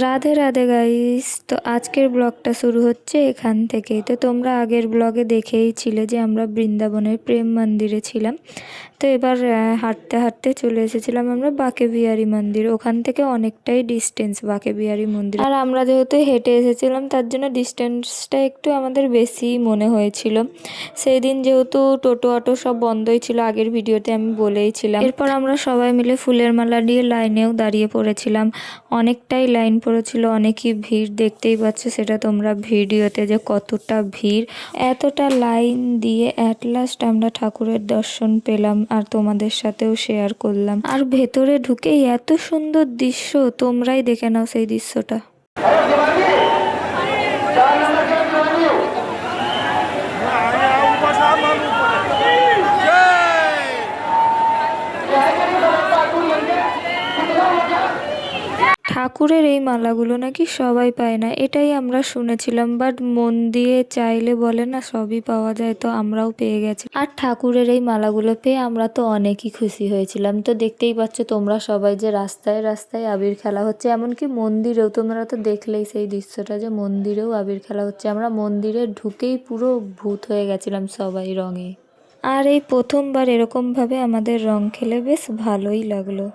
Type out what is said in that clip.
Radhe Radhe guys. তো আজকের ব্লগটা শুরু হচ্ছে এখান থেকেই। তো তোমরা আগের ব্লগে দেখেই ছিলে যে আমরা বৃন্দাবনের প্রেম মন্দিরে ছিলাম। তো এবার হাঁটতে হাঁটতে চলে এসেছিলাম আমরা বাঁকে বিহারী মন্দির। ওখান থেকে অনেকটাই ডিস্টেন্স বাঁকে বিহারী মন্দির, আর আমরা যেহেতু হেঁটে এসেছিলাম তার জন্য ডিস্টেন্সটা একটু আমাদের বেশিই মনে হয়েছিল। সেই দিন যেহেতু টোটো অটো সব বন্ধই ছিল, আগের ভিডিওতে আমি বলেইছিলাম। এরপর আমরা সবাই মিলে ফুলের মালা দিয়ে লাইনেও দাঁড়িয়ে পড়েছিলাম। অনেকটাই লাইন পড়েছিল, অনেকই ভিড়, দেখতেই পাচ্ছ সেটা তোমরা ভিডিওতে যে কতটা ভিড়। এতটা লাইন দিয়ে অ্যাট লাস্ট আমরা ঠাকুরের দর্শন পেলাম আর তোমাদের সাথেও শেয়ার করলাম। আর ভেতরে ঢুকেই এত সুন্দর দৃশ্য, তোমরাই দেখে নাও সেই দৃশ্যটা। ঠাকুরের এই মালাগুলো নাকি সবাই পায় না, এটাই আমরা শুনেছিলাম, বাট মন দিয়ে চাইলে বলে না সবই পাওয়া যায়, তো আমরাও পেয়ে গেছি। আর ঠাকুরের এই মালাগুলো পেয়ে আমরা তো অনেকই খুশি হয়েছিলাম। তো দেখতেই পাচ্ছ তোমরা সবাই যে রাস্তায় রাস্তায় আবির খেলা হচ্ছে, এমনকি মন্দিরেও তোমরা তো দেখলেই সেই দৃশ্যটা যে মন্দিরেও আবির খেলা হচ্ছে। আমরা মন্দিরে ঢুকেই পুরো ভূত হয়ে গেছিলাম সবাই রঙে। আর এই প্রথমবার এরকমভাবে আমাদের রং খেলে বেশ ভালোই লাগলো।